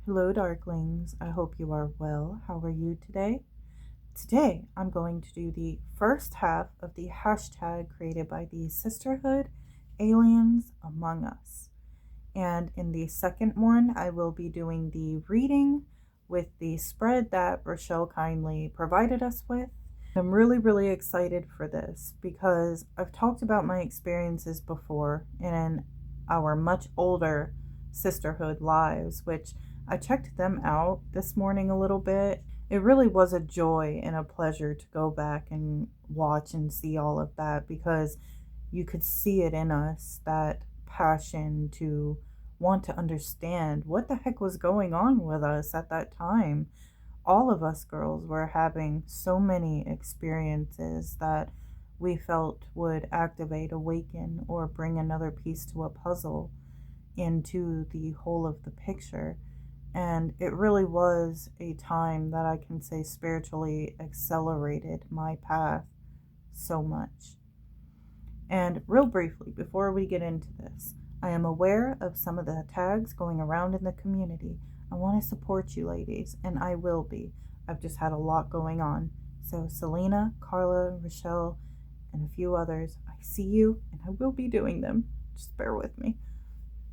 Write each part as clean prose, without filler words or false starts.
Hello, Darklings. I hope you are well. How are you today? Today, I'm going to do the first half of the hashtag created by the Sisterhood, Aliens Among Us. And in the second one, I will be doing the reading with the spread that Rochelle kindly provided us with. I'm really excited for this because I've talked about my experiences before in our much older Sisterhood lives, which I checked them out this morning a little bit. It really was a joy and a pleasure to go back and watch and see all of that because you could see it in us, that passion to want to understand what the heck was going on with us at that time. All of us girls were having so many experiences that we felt would activate, awaken, or bring another piece to a puzzle into the whole of the picture. And it really was a time that I can say spiritually accelerated my path so much. And real briefly, before we get into this, I am aware of some of the tags going around in the community. I want to support you ladies, and I will be. I've just had a lot going on. So Selena, Carla, Rochelle, and a few others, I see you, and I will be doing them. Just bear with me.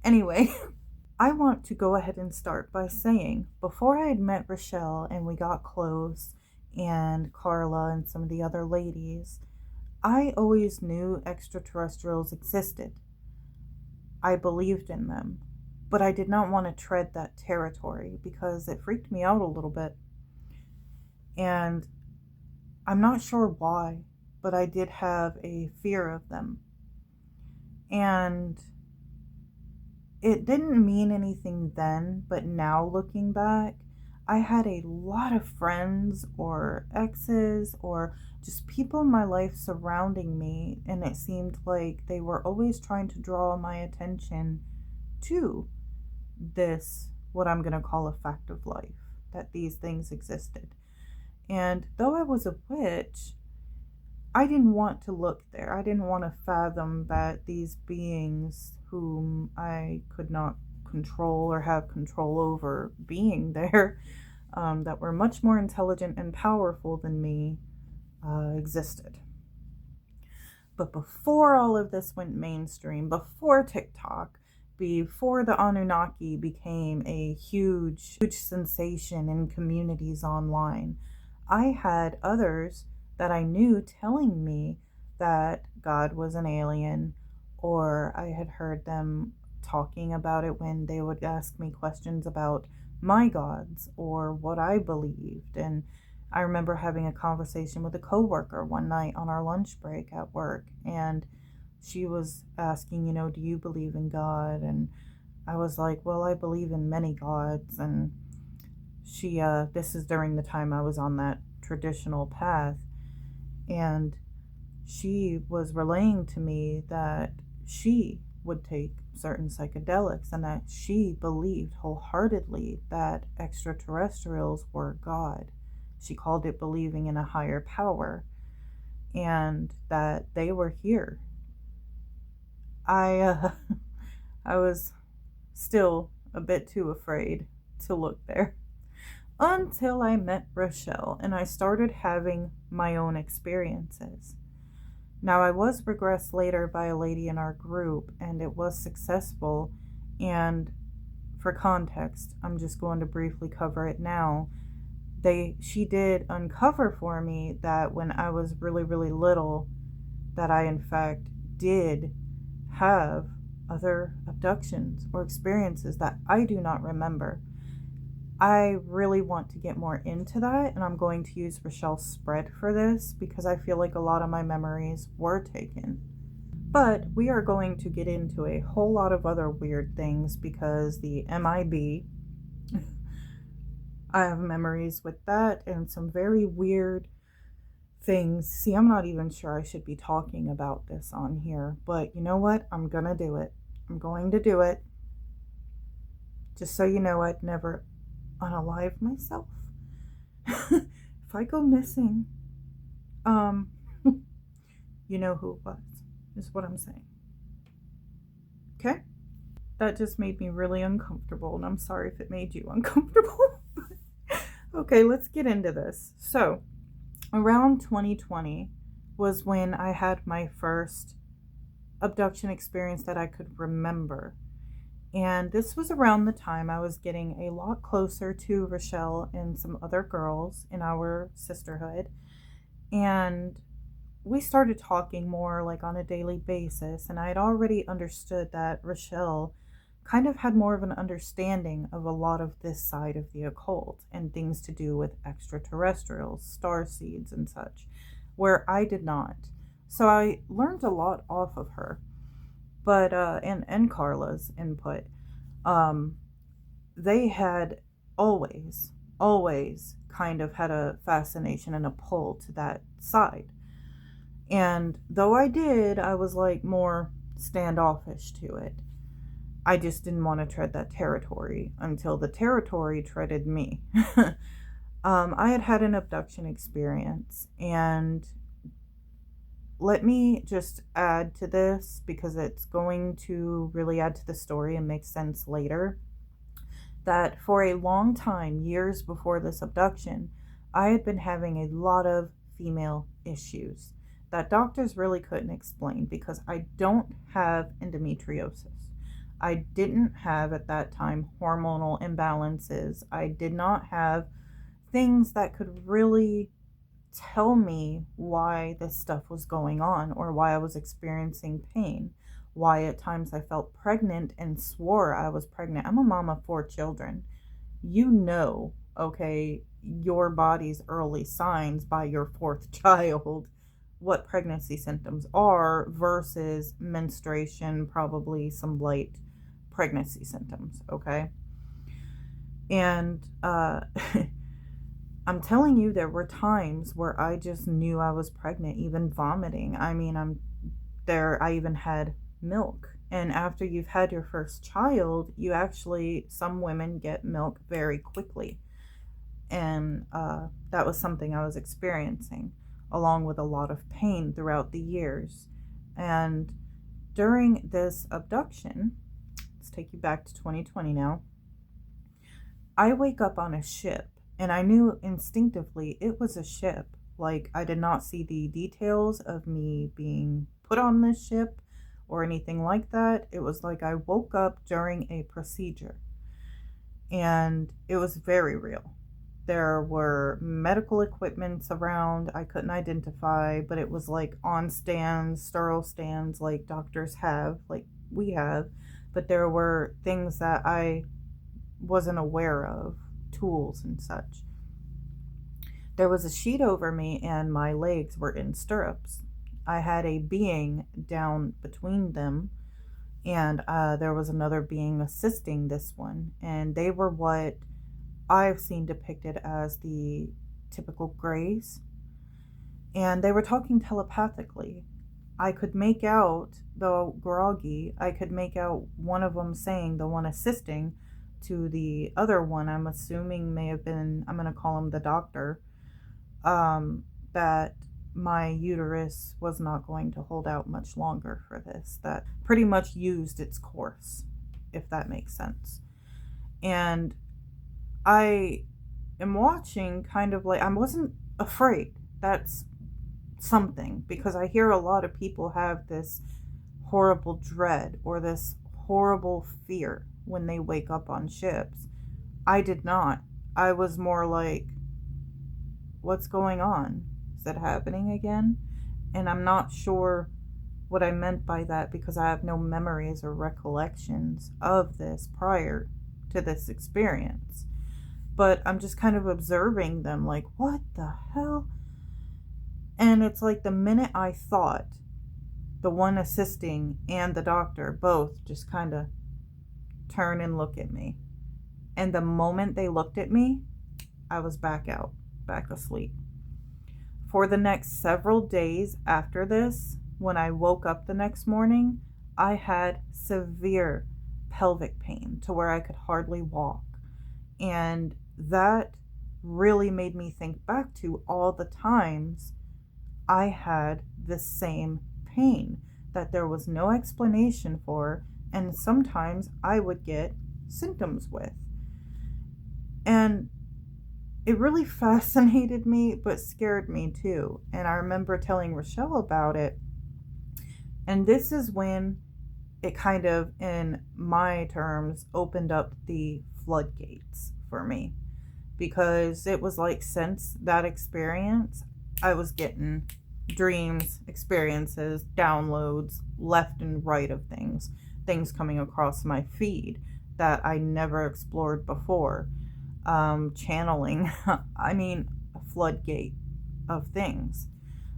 Anyway, I want to go ahead and start by saying, before I had met Rochelle and we got close, and Carla and some of the other ladies, I always knew extraterrestrials existed. I believed in them, but I did not want to tread that territory because it freaked me out a little bit. And I'm not sure why, but I did have a fear of them. And it didn't mean anything then, but now looking back, I had a lot of friends or exes or just people in my life surrounding me, and it seemed like they were always trying to draw my attention to this, what I'm going to call a fact of life, that these things existed. And though I was a witch, I didn't want to look there. I didn't want to fathom that these beings whom I could not control or have control over being there, that were much more intelligent and powerful than me, existed. But before all of this went mainstream, before TikTok, before the Anunnaki became a huge sensation in communities online, I had others that I knew telling me that God was an alien, or I had heard them talking about it when they would ask me questions about my gods or what I believed. And I remember having a conversation with a coworker one night on our lunch break at work, and she was asking, do you believe in God? And I was like, well, I believe in many gods. And she, this is during the time I was on that traditional path, and she was relaying to me that she would take certain psychedelics and that she believed wholeheartedly that extraterrestrials were God. She called it believing in a higher power and that they were here. I was still a bit too afraid to look there until I met Rochelle and I started having my own experiences. Now, I was regressed later by a lady in our group, and it was successful. And for context, I'm just going to briefly cover it now. She did uncover for me that when I was really little, that I in fact did have other abductions or experiences that I do not remember. I really want to get more into that, and I'm going to use Rochelle's spread for this because I feel like a lot of my memories were taken. But we are going to get into a whole lot of other weird things because the MIB, I have memories with that and some very weird things. See, I'm not even sure I should be talking about this on here, but you know what? I'm gonna do it. I'm going to do it. Just so you know, I'd never unalive myself. If I go missing, you know who it was, is what I'm saying. Okay? that just made me really uncomfortable, and I'm sorry if it made you uncomfortable. Okay, let's get into this. So, around 2020 was when I had my first abduction experience that I could remember. And this was around the time I was getting a lot closer to Rochelle and some other girls in our sisterhood. And we started talking more like on a daily basis. And I had already understood that Rochelle kind of had more of an understanding of a lot of this side of the occult and things to do with extraterrestrials, star seeds, and such, where I did not. So I learned a lot off of her, but and Carla's input. Um, they had always kind of had a fascination and a pull to that side. And though I was like more standoffish to it. I just didn't want to tread that territory until the territory treaded me. I had an abduction experience, and let me just add to this because it's going to really add to the story and make sense later. That for a long time, years before this abduction, I had been having a lot of female issues that doctors really couldn't explain because I don't have endometriosis. I didn't have at that time hormonal imbalances. I did not have things that could really tell me why this stuff was going on or why I was experiencing pain, why at times I felt pregnant and swore I was pregnant. I'm a mom of 4 children. You know, okay, your body's early signs by your 4th child, what pregnancy symptoms are versus menstruation, probably some light pregnancy symptoms, okay? And I'm telling you, there were times where I just knew I was pregnant, even vomiting. I mean, I even had milk. And after you've had your first child, some women get milk very quickly. And that was something I was experiencing, along with a lot of pain throughout the years. And during this abduction, let's take you back to 2020 now, I wake up on a ship. And I knew instinctively it was a ship. Like, I did not see the details of me being put on this ship or anything like that. It was like I woke up during a procedure. And it was very real. There were medical equipments around I couldn't identify, but it was like on stands, sterile stands like doctors have, like we have. But there were things that I wasn't aware of, tools and such. There was a sheet over me and my legs were in stirrups. I had a being down between them, and there was another being assisting this one, and they were what I've seen depicted as the typical grays, and they were talking telepathically. I could make out, though groggy, I could make out one of them saying, the one assisting, to the other one, I'm assuming may have been, I'm going to call him the doctor, that my uterus was not going to hold out much longer for this, that pretty much used its course, if that makes sense. And I am watching kind of like, I wasn't afraid. That's something, because I hear a lot of people have this horrible dread or this horrible fear when they wake up on ships. I did not. I was more like, what's going on? Is it happening again? And I'm not sure what I meant by that because I have no memories or recollections of this prior to this experience. But I'm just kind of observing them like, what the hell? And it's like the minute I thought, the one assisting and the doctor both just kind of turn and look at me. And the moment they looked at me, I was back asleep. For the next several days after this, when I woke up the next morning, I had severe pelvic pain to where I could hardly walk. And that really made me think back to all the times I had the same pain that there was no explanation for, and sometimes I would get symptoms with. And it really fascinated me, but scared me too. And I remember telling Rochelle about it. And this is when it kind of, in my terms, opened up the floodgates for me. Because it was like, since that experience, I was getting dreams, experiences, downloads left and right of things coming across my feed that I never explored before. Channeling, I mean, a floodgate of things.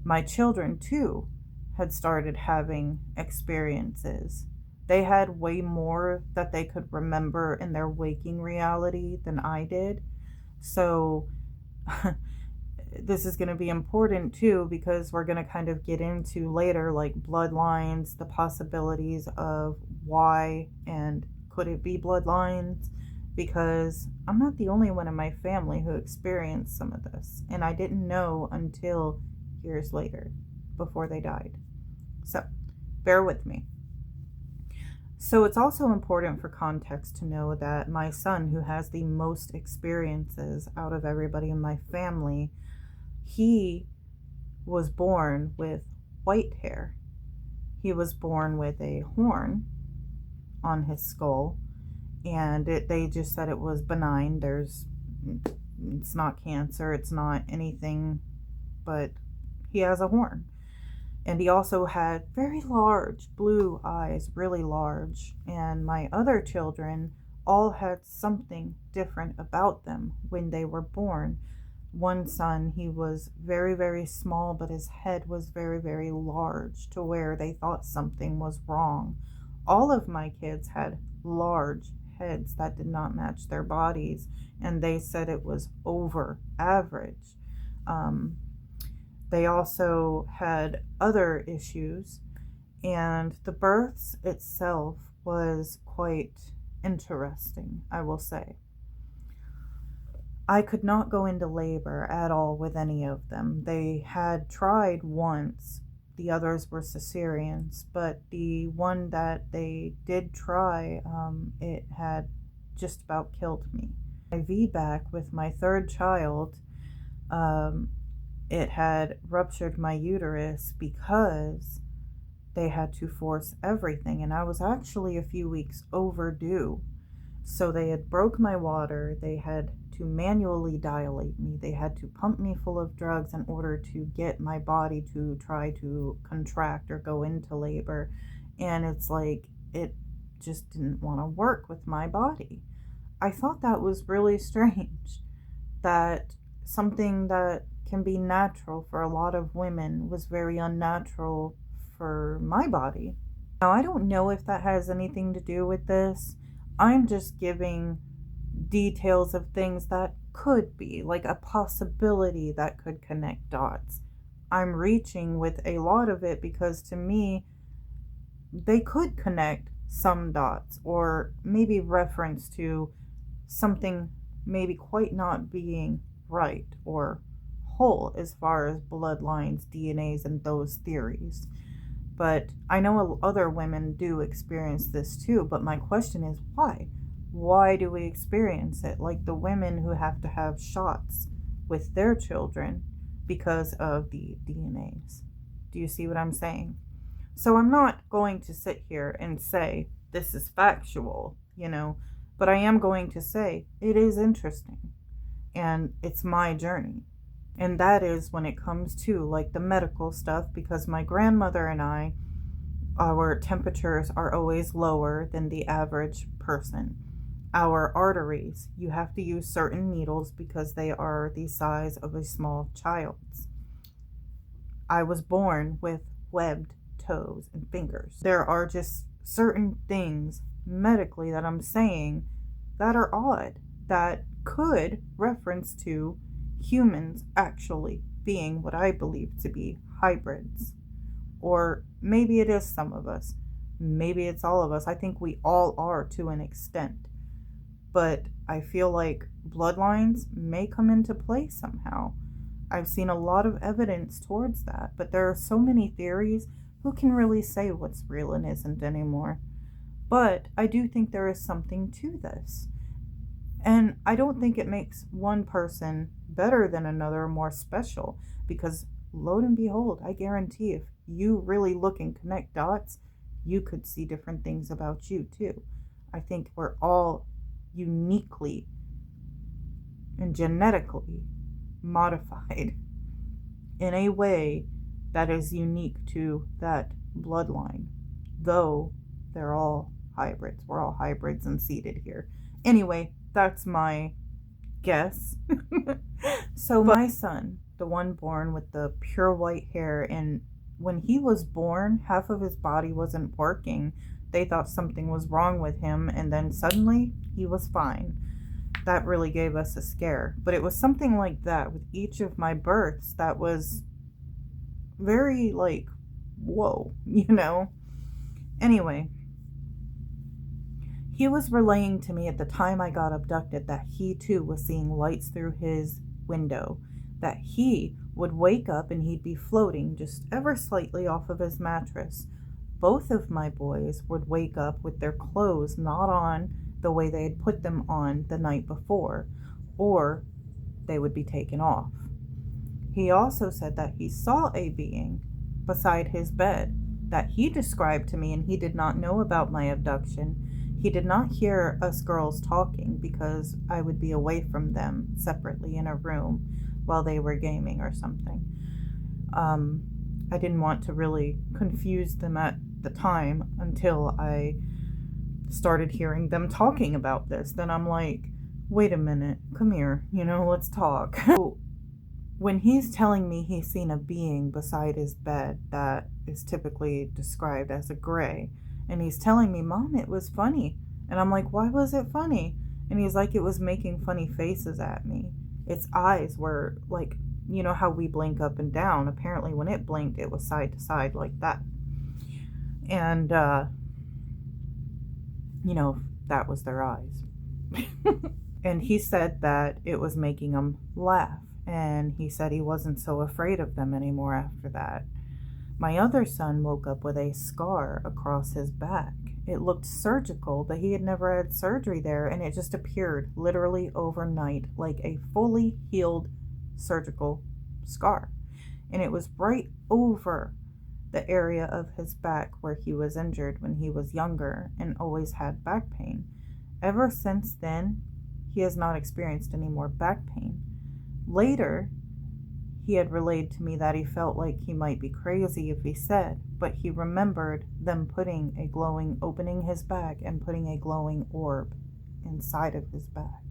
My children, too, had started having experiences. They had way more that they could remember in their waking reality than I did. So, this is going to be important too, because we're going to kind of get into later, like bloodlines, the possibilities of why and could it be bloodlines, because I'm not the only one in my family who experienced some of this, and I didn't know until years later, before they died. So bear with me. So it's also important for context to know that my son, who has the most experiences out of everybody in my family, he was born with white hair. He was born with a horn on his skull, and they just said it was benign. It's not cancer, it's not anything, but he has a horn. And he also had very large blue eyes, really large. And my other children all had something different about them when they were born. One son, he was very, very small, but his head was very, very large, to where they thought something was wrong. All of my kids had large heads that did not match their bodies, and they said it was over average. They also had other issues, and the births itself was quite interesting, I will say. I could not go into labor at all with any of them. They had tried once. The others were cesareans, but the one that they did try, it had just about killed me. My VBAC with my third child, it had ruptured my uterus because they had to force everything, and I was actually a few weeks overdue. So they had broke my water, they had to manually dilate me, they had to pump me full of drugs in order to get my body to try to contract or go into labor. And it's like, it just didn't want to work with my body. I thought that was really strange, that something that can be natural for a lot of women was very unnatural for my body. Now, I don't know if that has anything to do with this. I'm just giving details of things that could be, like a possibility that could connect dots. I'm reaching with a lot of it because, to me, they could connect some dots, or maybe reference to something maybe quite not being right or whole as far as bloodlines, DNAs, and those theories. But I know other women do experience this too, but my question is, why? Why do we experience it? Like the women who have to have shots with their children because of the DNAs. Do you see what I'm saying? So I'm not going to sit here and say this is factual, but I am going to say it is interesting, and it's my journey. And that is when it comes to like the medical stuff, because my grandmother and I, our temperatures are always lower than the average person. Our arteries, you have to use certain needles because they are the size of a small child's. I was born with webbed toes and fingers. There are just certain things medically that I'm saying that are odd, that could reference to humans actually being what I believe to be hybrids. Or maybe it is some of us. Maybe it's all of us. I think we all are to an extent. But I feel like bloodlines may come into play somehow. I've seen a lot of evidence towards that, but there are so many theories. Who can really say what's real and isn't anymore? But I do think there is something to this. And I don't think it makes one person better than another, more special, because lo and behold, I guarantee if you really look and connect dots, you could see different things about you too. I think we're all uniquely and genetically modified in a way that is unique to that bloodline, though they're all hybrids. We're all hybrids and seeded here. Anyway, that's my guess. So my son, the one born with the pure white hair, and when he was born, half of his body wasn't working. They thought something was wrong with him, and then suddenly he was fine. That really gave us a scare. But it was something like that with each of my births that was very like, whoa, Anyway, he was relaying to me at the time I got abducted that he too was seeing lights through his window, that he would wake up and he'd be floating just ever slightly off of his mattress. Both of my boys would wake up with their clothes not on the way they had put them on the night before, or they would be taken off. He also said that he saw a being beside his bed that he described to me, and he did not know about my abduction. He did not hear us girls talking because I would be away from them separately in a room while they were gaming or something. I didn't want to really confuse them at the time until I started hearing them talking about this. Then I'm like, wait a minute, come here, let's talk. So when he's telling me he's seen a being beside his bed that is typically described as a gray, and he's telling me, Mom, it was funny. And I'm like, why was it funny? And he's like, it was making funny faces at me. Its eyes were like, how we blink up and down. Apparently when it blinked, it was side to side like that. And, that was their eyes. And he said that it was making them laugh. And he said he wasn't so afraid of them anymore after that. My other son woke up with a scar across his back. It looked surgical, but he had never had surgery there, and it just appeared literally overnight like a fully healed surgical scar. And it was right over the area of his back where he was injured when he was younger and always had back pain. Ever since then, he has not experienced any more back pain. Later, he had relayed to me that he felt like he might be crazy if he said, but he remembered them opening his back and putting a glowing orb inside of his back.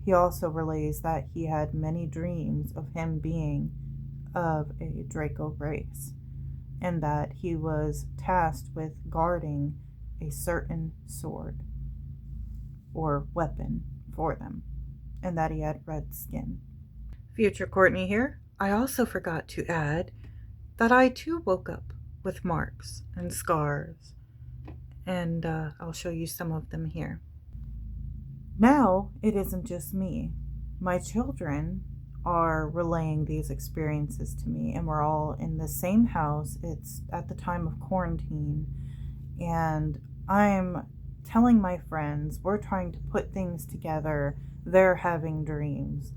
He also relays that he had many dreams of him being of a Draco race, and that he was tasked with guarding a certain sword or weapon for them, and that he had red skin. Future Courtney here. I also forgot to add that I too woke up with marks and scars, and I'll show you some of them here. Now it isn't just me. My children are relaying these experiences to me, and we're all in the same house. It's at the time of quarantine, and I'm telling my friends, we're trying to put things together. They're having dreams.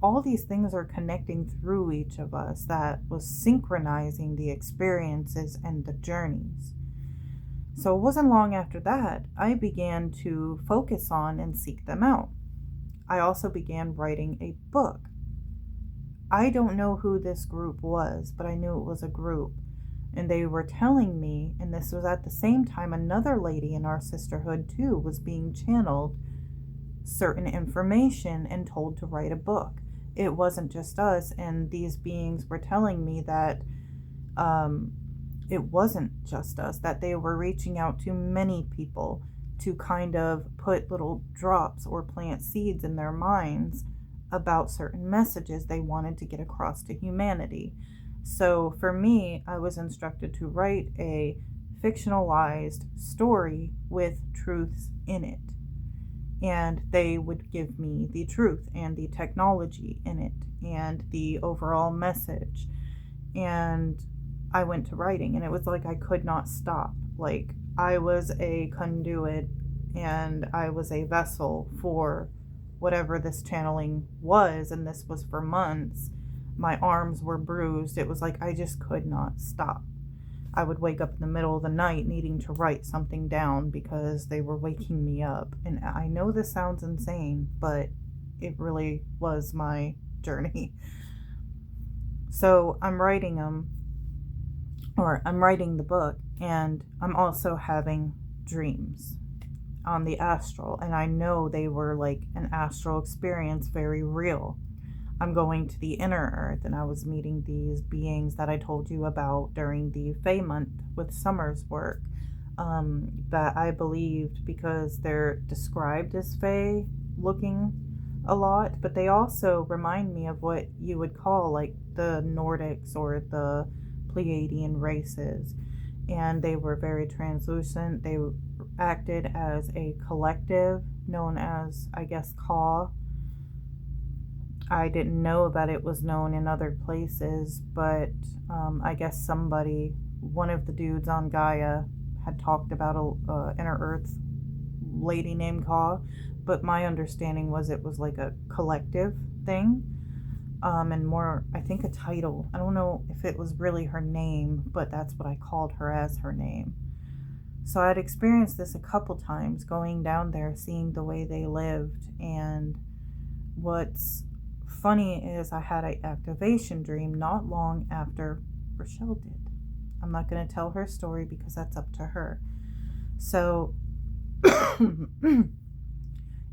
All these things are connecting through each of us that was synchronizing the experiences and the journeys. So it wasn't long after that, I began to focus on and seek them out. I also began writing a book. I don't know who this group was, but I knew it was a group. And they were telling me, and this was at the same time another lady in our sisterhood too was being channeled certain information and told to write a book. It wasn't just us, and these beings were telling me that it wasn't just us, that they were reaching out to many people to kind of put little drops or plant seeds in their minds about certain messages they wanted to get across to humanity. So for me, I was instructed to write a fictionalized story with truths in it. And they would give me the truth and the technology in it and the overall message. And I went to writing, and it was like I could not stop. Like, I was a conduit and I was a vessel for whatever this channeling was, and this was for months. My arms were bruised. It was like I just could not stop. I would wake up in the middle of the night needing to write something down because they were waking me up. And I know this sounds insane, but it really was my journey. So I'm writing I'm writing the book, and I'm also having dreams on the astral. And I know they were like an astral experience, very real. I'm going to the inner earth, and I was meeting these beings that I told you about during the Fae month with Summer's work, that I believed because they're described as Fae looking a lot, but they also remind me of what you would call like the Nordics or the Pleiadian races. And they were very translucent. They acted as a collective known as, I guess, Ka. I didn't know that it was known in other places, but I guess one of the dudes on Gaia, had talked about a inner earth lady named Ka, but my understanding was it was like a collective thing, and more, I think, a title. I don't know if it was really her name, but that's what I called her as her name. So I had experienced this a couple times, going down there, seeing the way they lived, and what's funny is I had an activation dream not long after Rochelle did. I'm not going to tell her story because that's up to her. So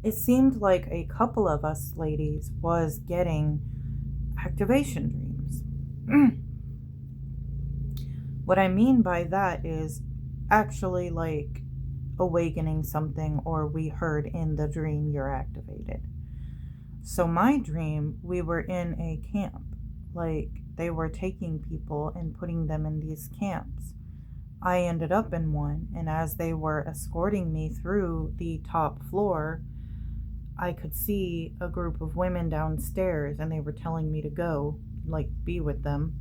it seemed like a couple of us ladies was getting activation dreams. What I mean by that is actually like awakening something, or we heard in the dream you're activated. So my dream, we were in a camp. Like they were taking people and putting them in these camps. I ended up in one, and as they were escorting me through the top floor, I could see a group of women downstairs, and they were telling me to go, like, be with them.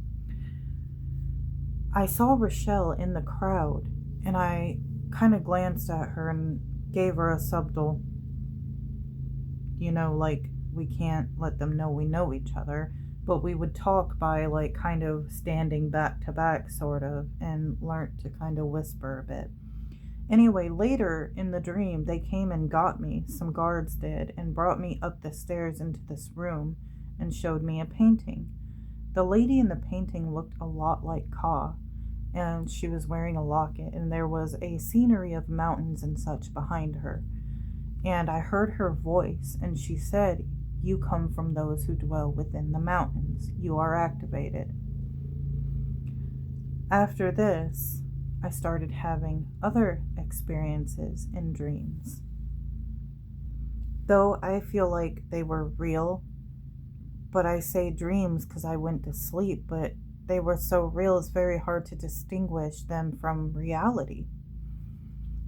I saw Rochelle in the crowd, and I kind of glanced at her and gave her a subtle, like, we can't let them know we know each other, but we would talk by, like, kind of standing back to back, sort of, and learnt to kind of whisper a bit. Anyway, later in the dream, they came and got me, some guards did, and brought me up the stairs into this room and showed me a painting. The lady in the painting looked a lot like Ka, and she was wearing a locket, and there was a scenery of mountains and such behind her. And I heard her voice, and she said, "You come from those who dwell within the mountains. You are activated." After this, I started having other experiences in dreams. Though I feel like they were real, but I say dreams because I went to sleep, but they were so real it's very hard to distinguish them from reality.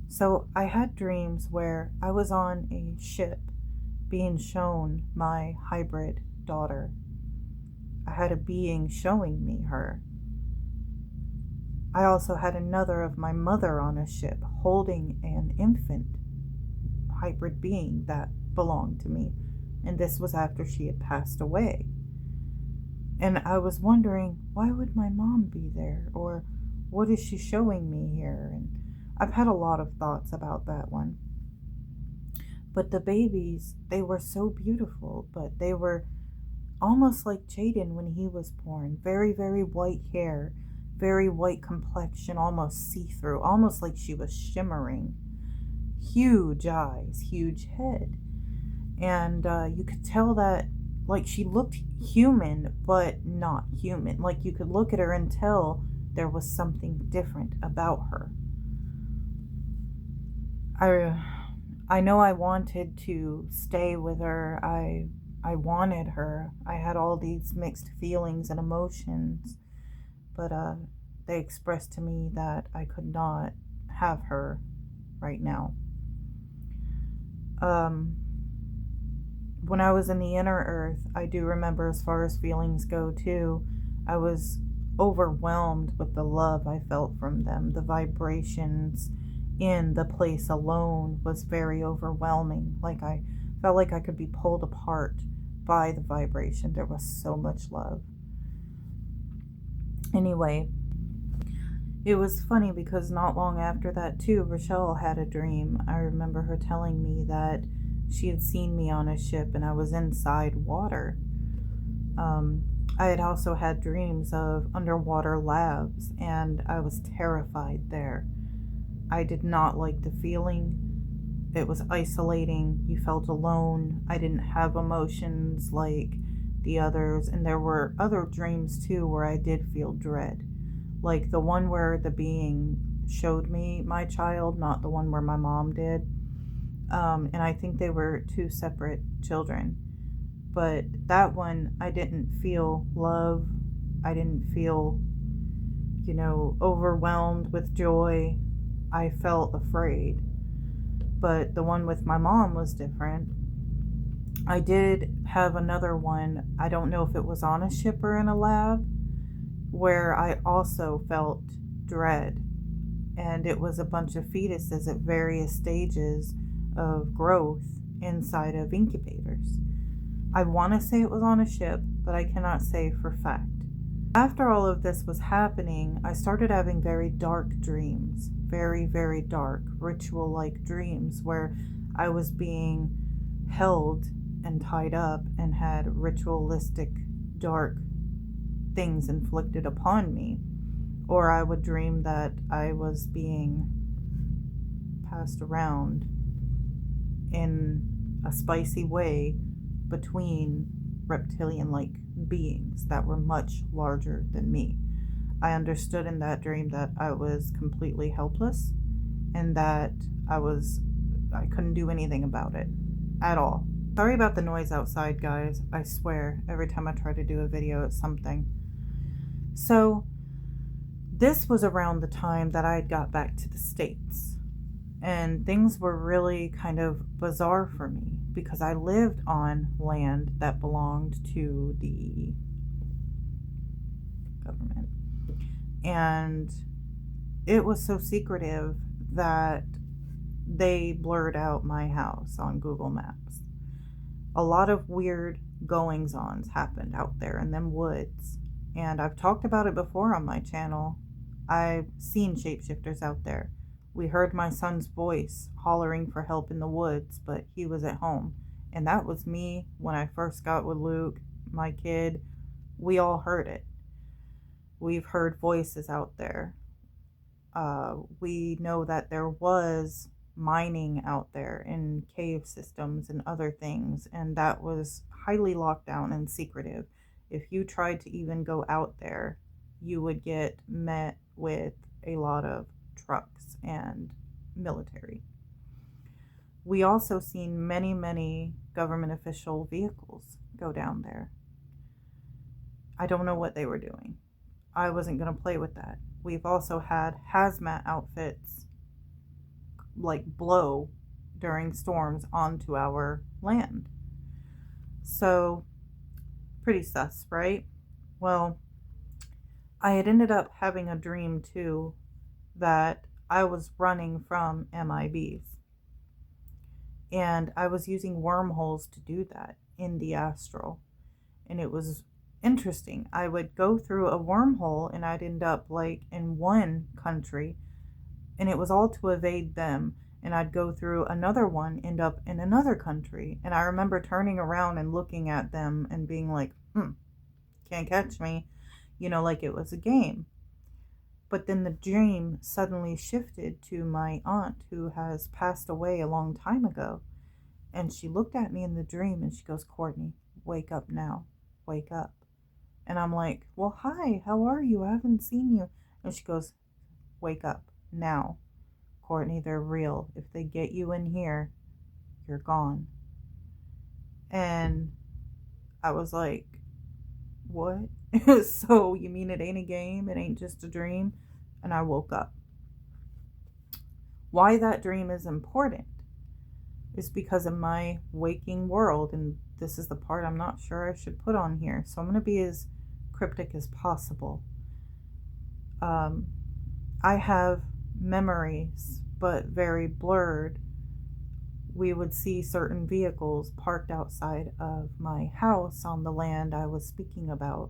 So I had dreams where I was on a ship being shown my hybrid daughter. I had a being showing me her. I also had another of my mother on a ship holding an infant hybrid being that belonged to me. And this was after she had passed away. And I was wondering, why would my mom be there? Or what is she showing me here? And I've had a lot of thoughts about that one. But the babies, they were so beautiful, but they were almost like Jaden when he was born. Very, very white hair, very white complexion, almost see-through, almost like she was shimmering. Huge eyes, huge head. And you could tell that, like, she looked human, but not human. Like, you could look at her and tell there was something different about her. I know I wanted to stay with her. I wanted her. I had all these mixed feelings and emotions, but they expressed to me that I could not have her right now. When I was in the inner earth, I do remember, as far as feelings go too, I was overwhelmed with the love I felt from them, the vibrations, in the place alone was very overwhelming. Like I felt like I could be pulled apart by the vibration. There was so much love. Anyway, it was funny because not long after that too, Rochelle had a dream. I remember her telling me that she had seen me on a ship and I was inside water. I had also had dreams of underwater labs and I was terrified there. I did not like the feeling. It was isolating. You felt alone. I didn't have emotions like the others. And there were other dreams too where I did feel dread. Like the one where the being showed me my child, not the one where my mom did. And I think they were two separate children. But that one, I didn't feel love. I didn't feel, overwhelmed with joy. I felt afraid. But the one with my mom was different. I did have another one. I don't know if it was on a ship or in a lab, where I also felt dread. And it was a bunch of fetuses at various stages of growth inside of incubators. I want to say it was on a ship, but I cannot say for fact. After all of this was happening, I started having very dark dreams, very, very dark, ritual-like dreams where I was being held and tied up and had ritualistic, dark things inflicted upon me. Or I would dream that I was being passed around in a spicy way between reptilian-like beings that were much larger than me. I understood in that dream that I was completely helpless and that I couldn't do anything about it at all. Sorry about the noise outside, guys. I swear, every time I try to do a video, it's something. So, this was around the time that I had got back to the States. And things were really kind of bizarre for me because I lived on land that belonged to the government. And it was so secretive that they blurred out my house on Google Maps. A lot of weird goings-ons happened out there in them woods. And I've talked about it before on my channel. I've seen shapeshifters out there. We heard my son's voice hollering for help in the woods, but he was at home. And that was me when I first got with Luke, my kid. We all heard it. We've heard voices out there. We know that there was mining out there in cave systems and other things, and that was highly locked down and secretive. If you tried to even go out there, you would get met with a lot of trucks and military. We also seen many, many government official vehicles go down there. I don't know what they were doing. I wasn't going to play with that. We've also had hazmat outfits like blow during storms onto our land. So, pretty sus, right? Well, I had ended up having a dream too that I was running from MIBs. And I was using wormholes to do that in the astral. And it was interesting. I would go through a wormhole and I'd end up like in one country, and it was all to evade them. And I'd go through another one, end up in another country. And I remember turning around and looking at them and being like, can't catch me, like it was a game. But then the dream suddenly shifted to my aunt who has passed away a long time ago. And she looked at me in the dream and she goes, Courtney, wake up now. Wake up. And I'm like, well, hi, how are you? I haven't seen you. And she goes, wake up now. Courtney, they're real. If they get you in here, you're gone. And I was like, what? So you mean it ain't a game? It ain't just a dream? And I woke up. Why that dream is important is because in my waking world, and this is the part I'm not sure I should put on here, so I'm going to be as cryptic as possible. I have memories but very blurred, we would see certain vehicles parked outside of my house on the land I was speaking about.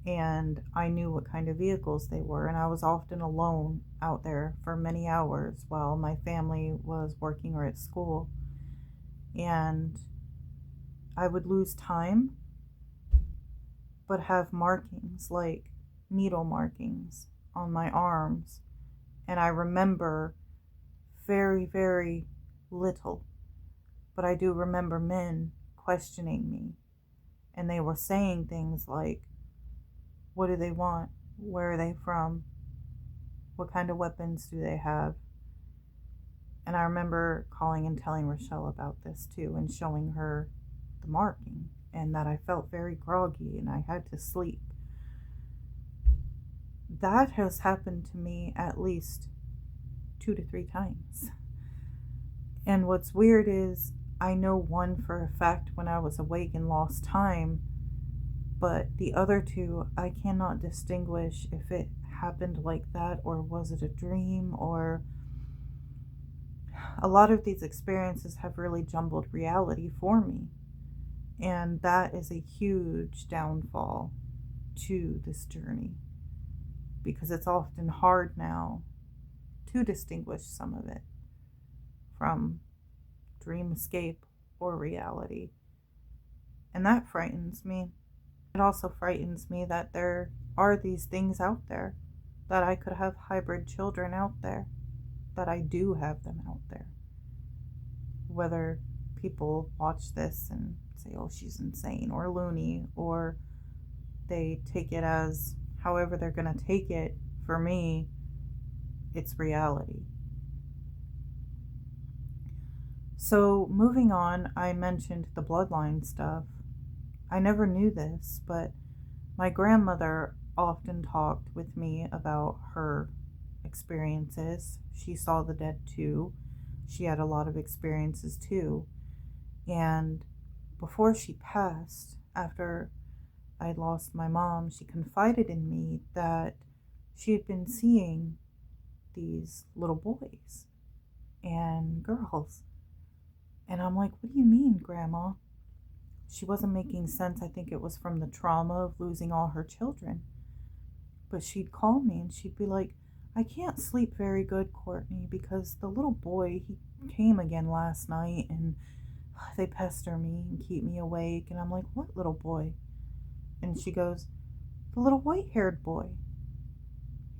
And I knew what kind of vehicles they were, and I was often alone out there for many hours while my family was working or at school. And I would lose time, but have markings, like needle markings on my arms. And I remember very, very little, but I do remember men questioning me, and they were saying things like, what do they want? Where are they from? What kind of weapons do they have? And I remember calling and telling Rochelle about this too, and showing her the marking, and that I felt very groggy and I had to sleep. That has happened to me at least 2 to 3 times. And what's weird is I know one for a fact when I was awake and lost time, but the other 2, I cannot distinguish if it happened like that or was it a dream. Or a lot of these experiences have really jumbled reality for me, and that is a huge downfall to this journey, because it's often hard now to distinguish some of it from dream escape or reality. And that frightens me. It also frightens me that there are these things out there, that I could have hybrid children out there, that I do have them out there. Whether people watch this and say, oh, she's insane or loony, or they take it as however they're going to take it, for me, it's reality. So moving on, I mentioned the bloodline stuff. I never knew this, but my grandmother often talked with me about her experiences. She saw the dead too. She had a lot of experiences too. And before she passed, after I'd lost my mom, she confided in me that she had been seeing these little boys and girls. And I'm like, what do you mean, Grandma? She wasn't making sense. I think it was from the trauma of losing all her children. But she'd call me and she'd be like, I can't sleep very good, Courtney, because the little boy, he came again last night and they pester me and keep me awake. And I'm like, what little boy? And she goes, the little white-haired boy.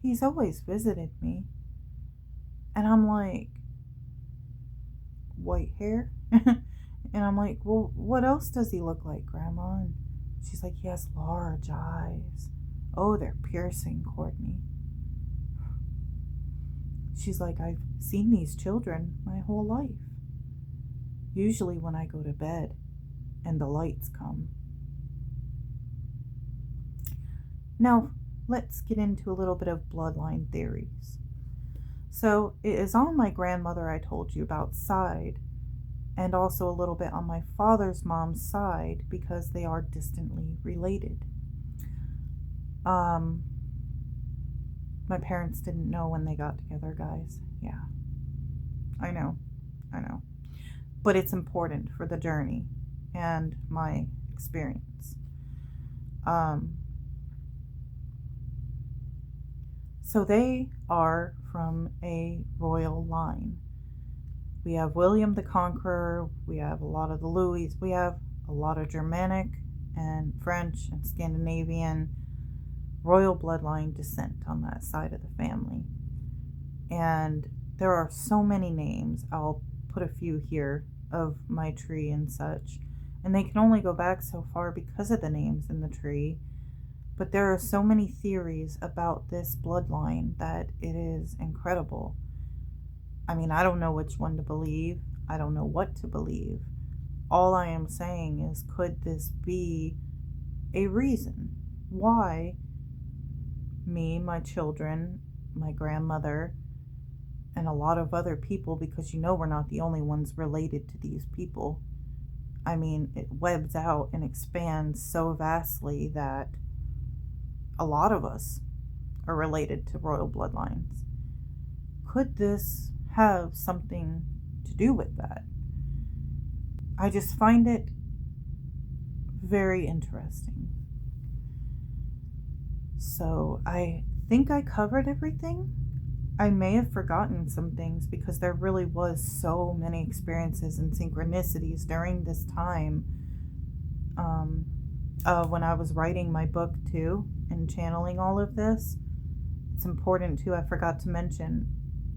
He's always visited me. And I'm like, white hair? And I'm like, well, what else does he look like, Grandma? And she's like, he has large eyes. Oh, they're piercing, Courtney. She's like, I've seen these children my whole life. Usually when I go to bed and the lights come. Now, let's get into a little bit of bloodline theories. So it is on my grandmother I told you about side, and also a little bit on my father's mom's side, because they are distantly related. My parents didn't know when they got together, guys. Yeah, I know. But it's important for the journey and my experience. So they are from a royal line. We have William the Conqueror, we have a lot of the Louis, we have a lot of Germanic and French and Scandinavian royal bloodline descent on that side of the family. And there are so many names. I'll put a few here of my tree and such. And they can only go back so far because of the names in the tree. But there are so many theories about this bloodline that it is incredible. I mean, I don't know which one to believe. I don't know what to believe. All I am saying is, could this be a reason why me, my children, my grandmother, and a lot of other people, because you know we're not the only ones related to these people. I mean, it webs out and expands so vastly that a lot of us are related to royal bloodlines. could this have something to do with that? I just find it very interesting. So I think I covered everything. I may have forgotten some things because there really was so many experiences and synchronicities during this time when I was writing my book too and channeling all of this. It's important too, I forgot to mention,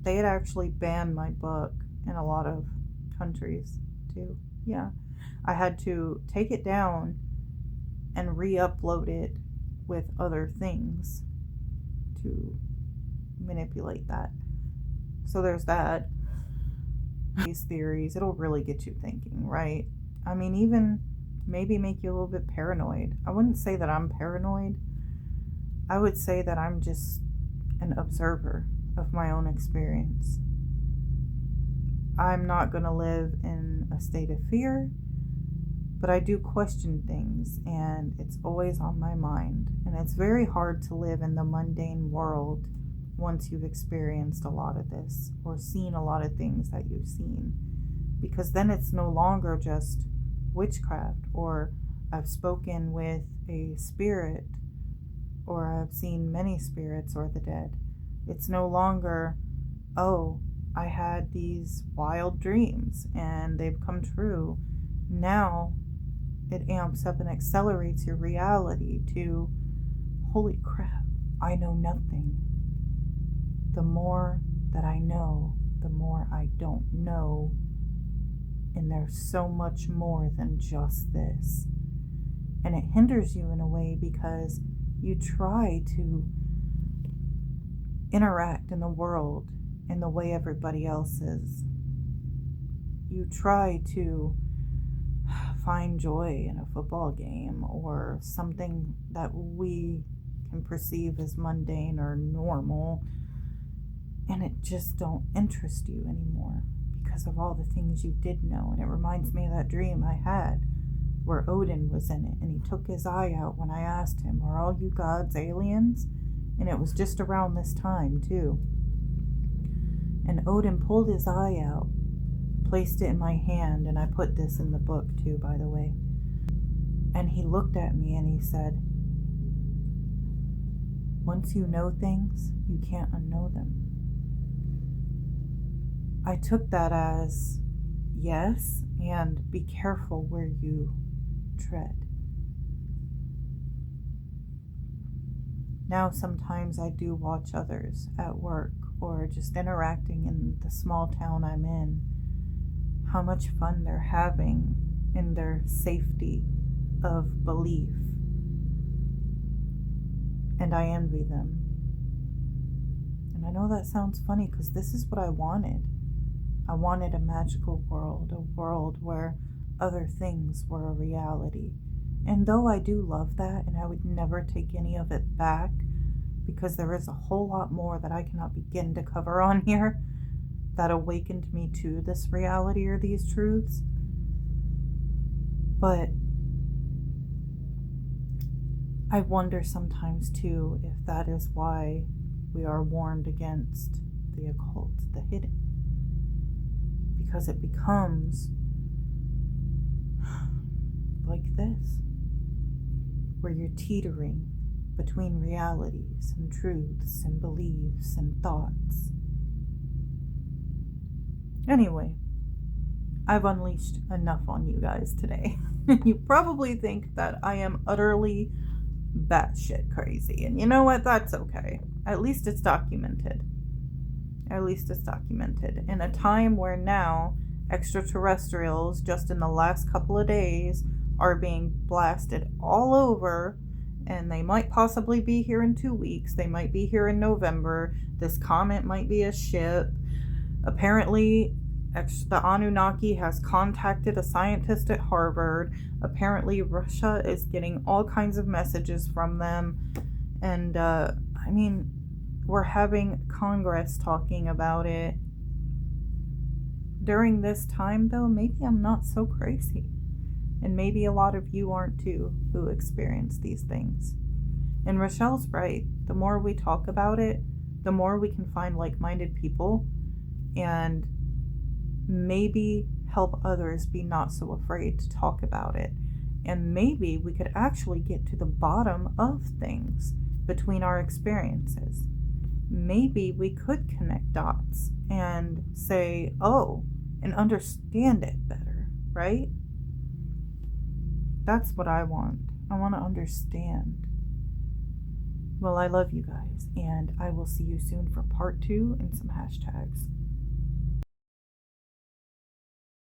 they had actually banned my book in a lot of countries too. Yeah, I had to take it down and re-upload it with other things to manipulate that. So there's that. These theories, it'll really get you thinking, right? I mean, even maybe make you a little bit paranoid. I wouldn't say that I'm paranoid. I would say that I'm just an observer of my own experience. I'm not going to live in a state of fear, but I do question things, and it's always on my mind. And it's very hard to live in the mundane world once you've experienced a lot of this or seen a lot of things that you've seen, because then it's no longer just witchcraft, or I've spoken with a spirit, or I've seen many spirits or the dead. It's no longer, oh, I had these wild dreams and they've come true. Now it amps up and accelerates your reality to, holy crap, I know nothing. The more that I know, the more I don't know. And there's so much more than just this. And it hinders you in a way because you try to interact in the world in the way everybody else is. You try to find joy in a football game or something that we can perceive as mundane or normal, and it just don't interest you anymore because of all the things you did know. And it reminds me of that dream I had where Odin was in it, and he took his eye out when I asked him, are all you gods aliens? And it was just around this time too. And Odin pulled his eye out, placed it in my hand, and I put this in the book too, by the way. And he looked at me and he said, once you know things, you can't unknow them. I took that as yes, and be careful where you tread. Now sometimes I do watch others at work or just interacting in the small town I'm in, how much fun they're having in their safety of belief. And I envy them. And I know that sounds funny because this is what I wanted. I wanted a magical world, a world where other things were a reality. And though I do love that, and I would never take any of it back, because there is a whole lot more that I cannot begin to cover on here that awakened me to this reality or these truths. But I wonder sometimes too if that is why we are warned against the occult, the hidden. Because it becomes like this, where you're teetering between realities and truths and beliefs and thoughts. Anyway, I've unleashed enough on you guys today. You probably think that I am utterly batshit crazy. And you know what? That's okay. At least it's documented. At least it's documented. In a time where now extraterrestrials, just in the last couple of days, are being blasted all over, and they might possibly be here in 2 weeks. They might be here in November. This comet might be a ship. Apparently, the Anunnaki has contacted a scientist at Harvard. Apparently, Russia is getting all kinds of messages from them. And, I mean, we're having Congress talking about it. During this time, though, maybe I'm not so crazy. And maybe a lot of you aren't too, who experience these things. And Rochelle's right. The more we talk about it, the more we can find like-minded people and maybe help others be not so afraid to talk about it. And maybe we could actually get to the bottom of things between our experiences. Maybe we could connect dots and say, oh, and understand it better, right? That's what I want. I want to understand. Well, I love you guys, and I will see you soon for part 2 and some hashtags.